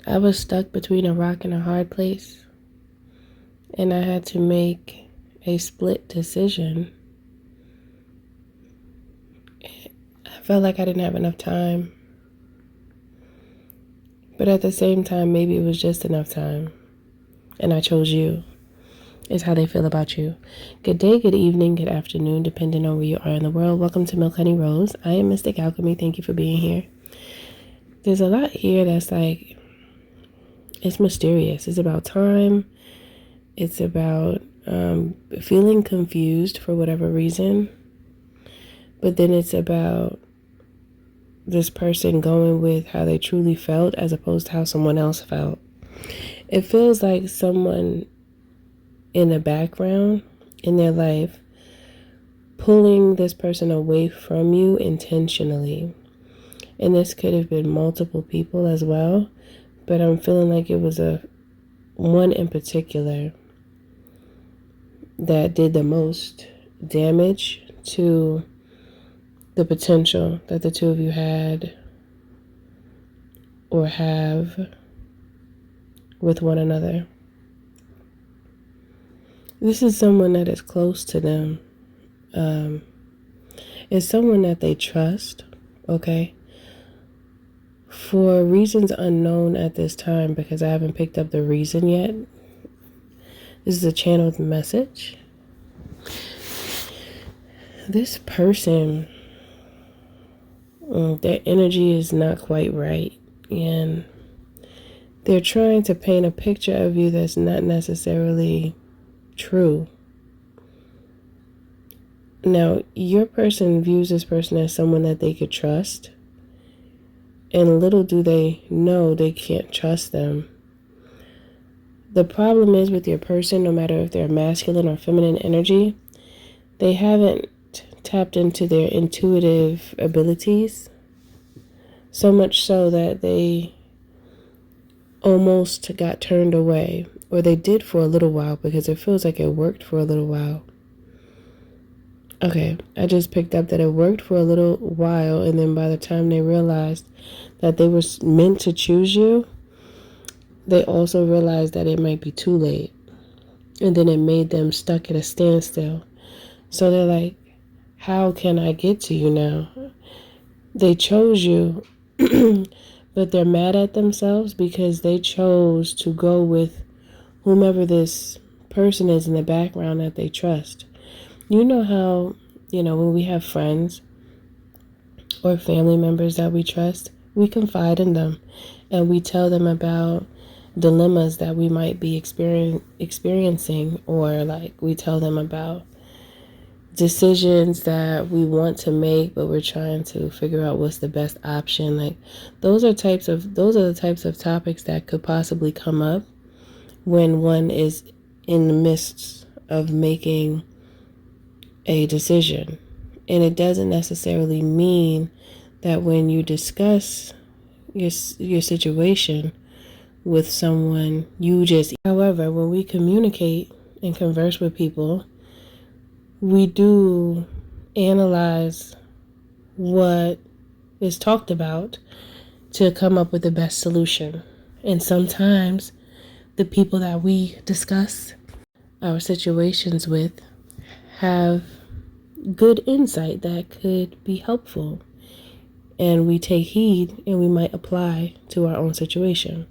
I was stuck between a rock and a hard place, and I had to make a split decision. I felt like I didn't have enough time, but at the same time, maybe it was just enough time, and I chose you. Is how they feel about you. Good day, good evening, good afternoon, depending on where you are in the world. Welcome to Milk Honey Rose. I am Mystic Alchemy. Thank you for being here. There's a lot here that's like, it's mysterious. It's about time. It's about feeling confused for whatever reason. But then it's about this person going with how they truly felt as opposed to how someone else felt. It feels like someone in the background in their life pulling this person away from you intentionally. And this could have been multiple people as well, but I'm feeling like it was one in particular that did the most damage to the potential that the two of you had or have with one another. This is someone that is close to them. It's someone that they trust, okay? For reasons unknown at this time, because I haven't picked up the reason yet. This is a channeled message. This person, their energy is not quite right, and they're trying to paint a picture of you that's not necessarily true. Now, your person views this person as someone that they could trust, and little do they know they can't trust them. The problem is with your person, no matter if they're masculine or feminine energy, they haven't tapped into their intuitive abilities, so much so that they almost got turned away. Or they did for a little while, because it feels like it worked for a little while. Okay, I just picked up that it worked for a little while, and then by the time they realized that they were meant to choose you, they also realized that it might be too late. And then it made them stuck at a standstill. So they're like, how can I get to you now? They chose you, but they're mad at themselves because they chose to go with whomever this person is in the background that they trust. You know how, when we have friends or family members that we trust, we confide in them and we tell them about dilemmas that we might be experiencing, or like we tell them about decisions that we want to make, but we're trying to figure out what's the best option. Like those are the types of topics that could possibly come up when one is in the midst of making a decision. And it doesn't necessarily mean that when you discuss your situation with someone, however, when we communicate and converse with people, we do analyze what is talked about to come up with the best solution. And sometimes the people that we discuss our situations with have good insight that could be helpful, and we take heed and we might apply to our own situation.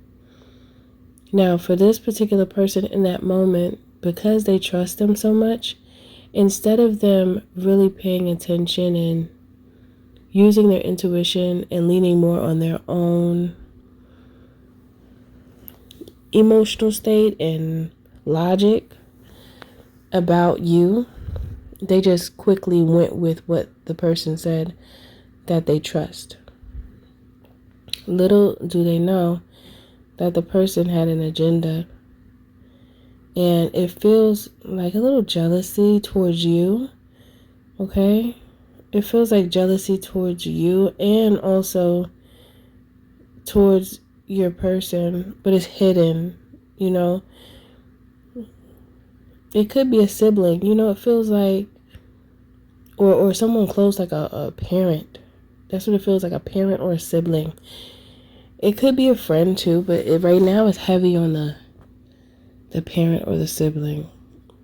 Now, for this particular person in that moment, because they trust them so much, instead of them really paying attention and using their intuition and leaning more on their own emotional state and logic about you, they just quickly went with what the person said that they trust. Little do they know that the person had an agenda, and it feels like a little jealousy towards you, okay? It feels like jealousy towards you and also towards your person, but it's hidden, It could be a sibling, it feels like, or someone close, like a parent. That's what it feels like, a parent or a sibling. It could be a friend too, but right now it's heavy on the parent or the sibling.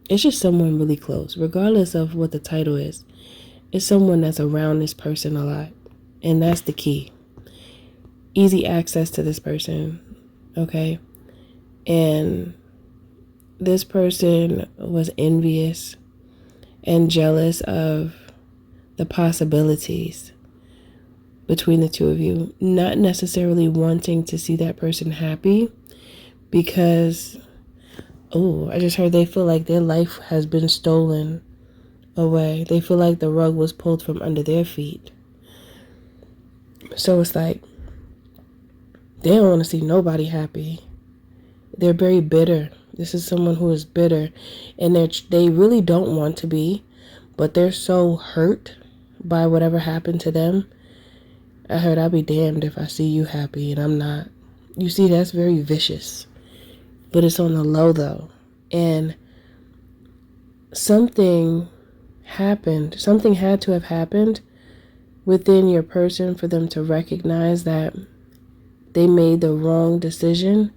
It's just someone really close, regardless of what the title is. It's someone that's around this person a lot. And that's the key. Easy access to this person, okay? And this person was envious and jealous of the possibilities between the two of you. Not necessarily wanting to see that person happy because, I just heard they feel like their life has been stolen away. They feel like the rug was pulled from under their feet. So it's like, they don't want to see nobody happy. They're very bitter. This is someone who is bitter. And they really don't want to be, but they're so hurt by whatever happened to them. I heard, I'll be damned if I see you happy and I'm not. You see, that's very vicious. But it's on the low though. And something happened. Something had to have happened within your person for them to recognize that they made the wrong decision,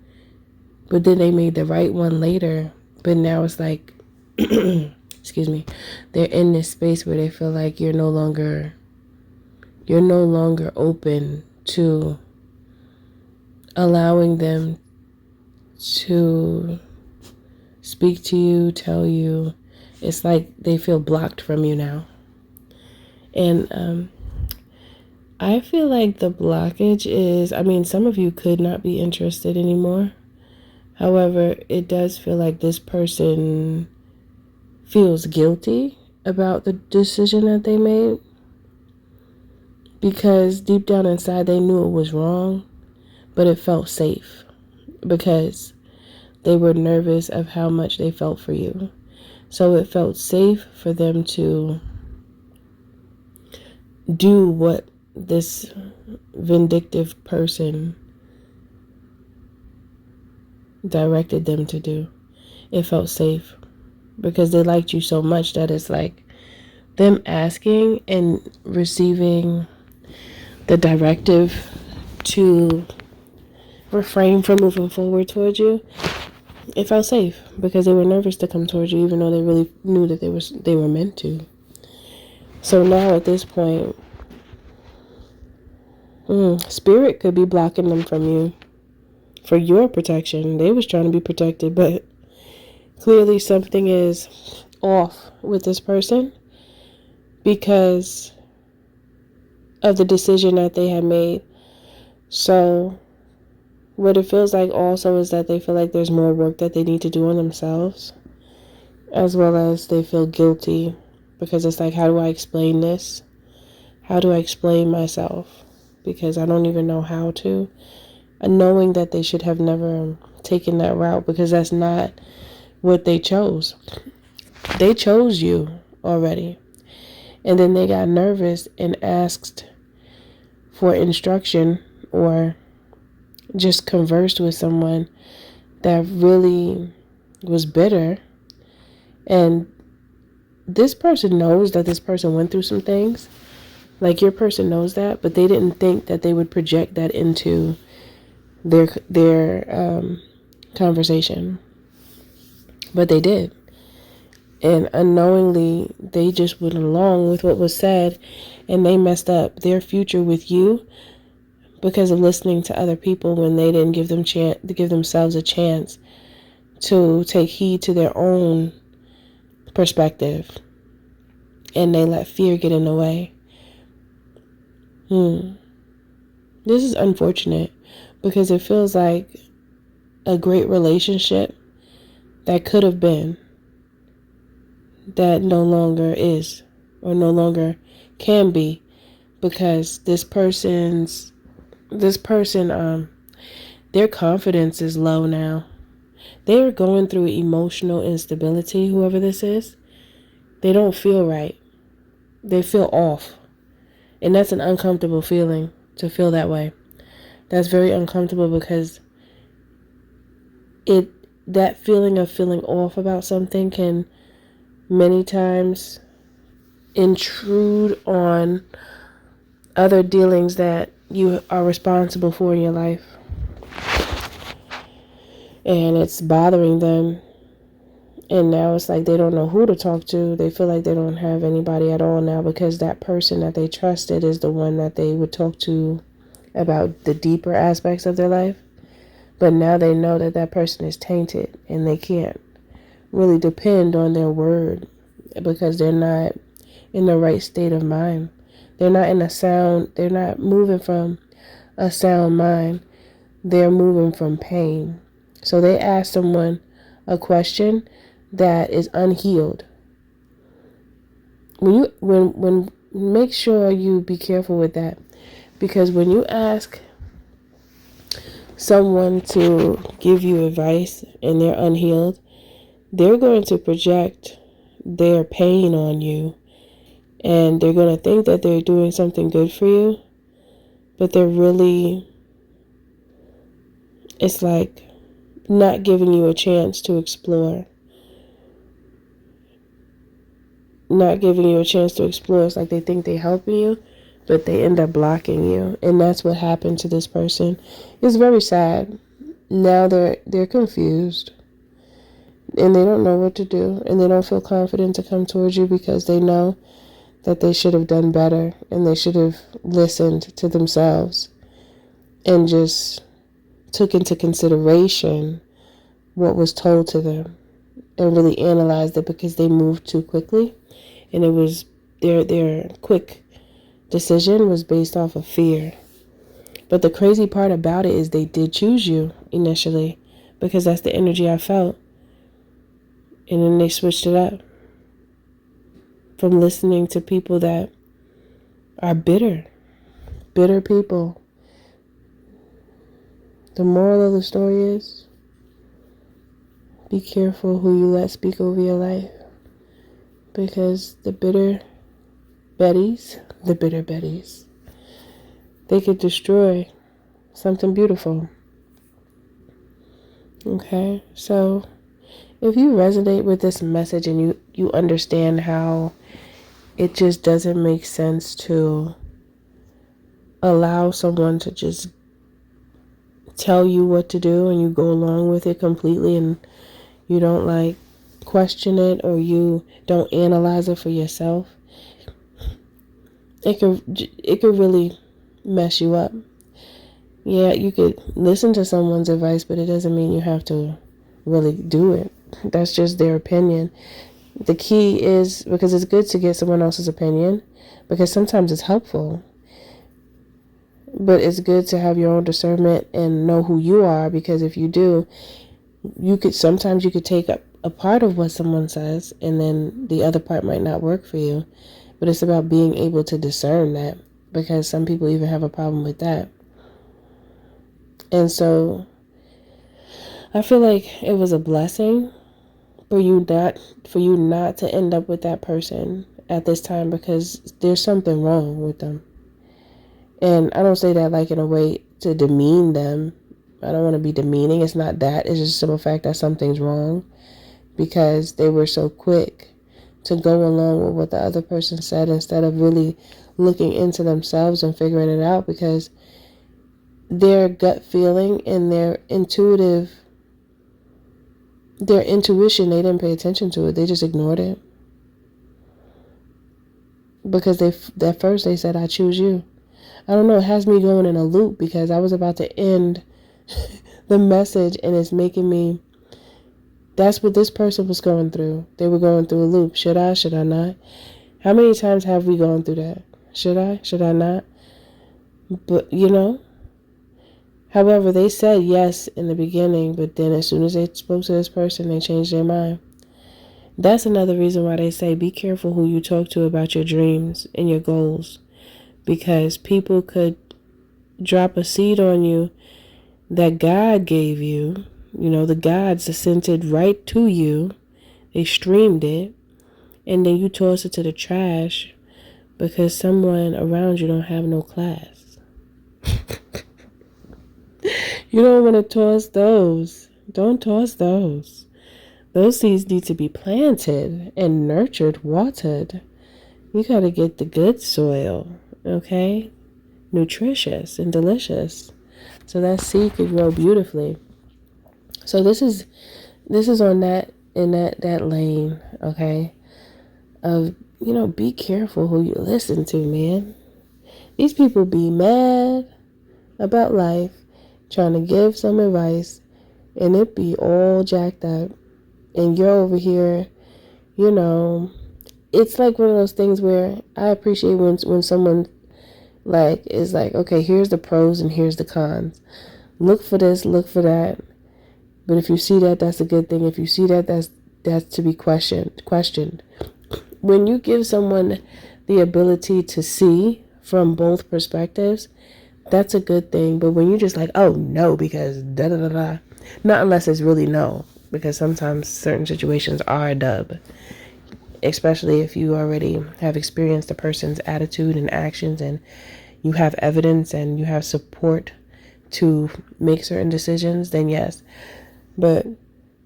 but then they made the right one later. But now it's like, excuse me, they're in this space where they feel like you're no longer open to allowing them to speak to you, tell you. It's like they feel blocked from you now. And I feel like the blockage is, some of you could not be interested anymore. However, it does feel like this person feels guilty about the decision that they made, because deep down inside they knew it was wrong, but it felt safe because they were nervous of how much they felt for you. So it felt safe for them to do what this vindictive person directed them to do. It felt safe because they liked you so much that it's like them asking and receiving the directive to refrain from moving forward towards you. It felt safe because they were nervous to come towards you, even though they really knew that they were meant to. So now at this point, spirit could be blocking them from you for your protection. They was trying to be protected, but clearly something is off with this person because of the decision that they had made. So what it feels like also is that they feel like there's more work that they need to do on themselves, as well as they feel guilty because it's like, how do I explain this? How do I explain myself? Because I don't even know how to. And knowing that they should have never taken that route because that's not what they chose. They chose you already. And then they got nervous and asked for instruction or just conversed with someone that really was bitter. And this person knows that this person went through some things. Like, your person knows that, but they didn't think that they would project that into their conversation. But they did. And unknowingly, they just went along with what was said, and they messed up their future with you because of listening to other people when they didn't give themselves a chance to take heed to their own perspective, and they let fear get in the way. This is unfortunate because it feels like a great relationship that could have been, that no longer is or no longer can be because this person, their confidence is low now. They are going through emotional instability, whoever this is. They don't feel right. They feel off. And that's an uncomfortable feeling, to feel that way. That's very uncomfortable because that feeling of feeling off about something can many times intrude on other dealings that you are responsible for in your life. and it's bothering them. And now it's like they don't know who to talk to. They feel like they don't have anybody at all now, because that person that they trusted is the one that they would talk to about the deeper aspects of their life. But now they know that that person is tainted, and they can't really depend on their word, because they're not in the right state of mind. They're not moving from a sound mind. They're moving from pain. So they ask someone a question that is unhealed. When make sure you be careful with that, because when you ask someone to give you advice and they're unhealed, they're going to project their pain on you, and they're going to think that they're doing something good for you, but it's like not giving you a chance to explore. Not giving you a chance to explore. It's like they think they're helping you, but they end up blocking you. And that's what happened to this person. It's very sad. Now they're confused, and they don't know what to do, and they don't feel confident to come towards you, because they know that they should have done better, and they should have listened to themselves and just took into consideration what was told to them and really analyzed it, because they moved too quickly. And it was their quick decision was based off of fear. But the crazy part about it is they did choose you initially, because that's the energy I felt. And then they switched it up from listening to people that are bitter people. The moral of the story is, be careful who you let speak over your life, because the bitter Betties, they could destroy something beautiful. Okay, so if you resonate with this message and you understand how it just doesn't make sense to allow someone to just tell you what to do and you go along with it completely, and you don't like question it, or you don't analyze it for yourself, it could really mess you up. Yeah, you could listen to someone's advice, but it doesn't mean you have to really do it. That's just their opinion. The key is, because it's good to get someone else's opinion, because sometimes it's helpful, but it's good to have your own discernment and know who you are, because if you do, you could take a part of what someone says, and then the other part might not work for you. But it's about being able to discern that, because some people even have a problem with that. And so I feel like it was a blessing for you not to end up with that person at this time, because there's something wrong with them. And I don't say that like in a way to demean them. I don't want to be demeaning. It's not that. It's just a simple fact that something's wrong, because they were so quick to go along with what the other person said, instead of really looking into themselves and figuring it out, because their gut feeling and their intuition, they didn't pay attention to it. They just ignored it, because at first they said, I choose you. I don't know, it has me going in a loop, because I was about to end the message, and it's making me, that's what this person was going through. They were going through a loop. Should I not? How many times have we gone through that? Should I not? But, however, they said yes in the beginning, but then as soon as they spoke to this person, they changed their mind. That's another reason why they say be careful who you talk to about your dreams and your goals, because people could drop a seed on you that God gave you. The gods ascended right to you. They streamed it, and then you toss it to the trash because someone around you don't have no class. You don't want to toss those. Don't toss those. Those seeds need to be planted and nurtured, watered. You got to get the good soil, okay? Nutritious and delicious, so that seed could grow beautifully. So this is on that, in that lane, okay? Of, be careful who you listen to, man. These people be mad about life, trying to give some advice, and it be all jacked up. And you're over here, it's like one of those things where I appreciate when someone like is like, okay, here's the pros and here's the cons. Look for this, look for that. But if you see that, that's a good thing. If you see that, that's to be questioned. When you give someone the ability to see from both perspectives, that's a good thing. But when you're just like, oh no, because da da da da, not unless it's really no, because sometimes certain situations are a dub, especially if you already have experienced the person's attitude and actions, and you have evidence and you have support to make certain decisions, then yes. But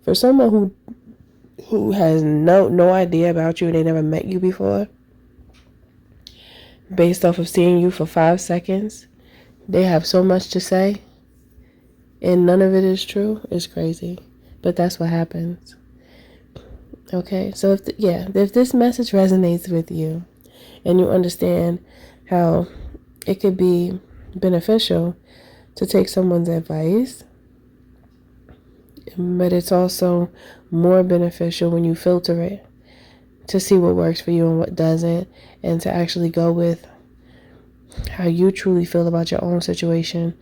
for someone who has no idea about you and they never met you before, based off of seeing you for 5 seconds, they have so much to say and none of it is true, it's crazy. But that's what happens. Okay, so if this message resonates with you and you understand how it could be beneficial to take someone's advice, but it's also more beneficial when you filter it to see what works for you and what doesn't, and to actually go with how you truly feel about your own situation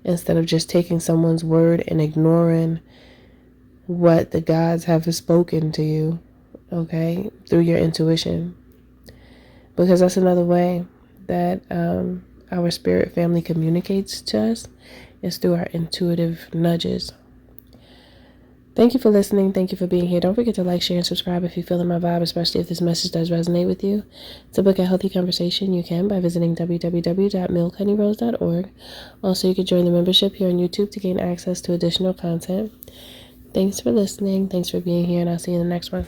instead of just taking someone's word and ignoring what the gods have spoken to you, okay, through your intuition. Because that's another way that our spirit family communicates to us, is through our intuitive nudges. Thank you for listening. Thank you for being here. Don't forget to like, share, and subscribe if you feel in my vibe, especially if this message does resonate with you. To book a healthy conversation, you can by visiting www.milkhoneyRose.org. Also, you can join the membership here on YouTube to gain access to additional content. Thanks for listening. Thanks for being here, and I'll see you in the next one.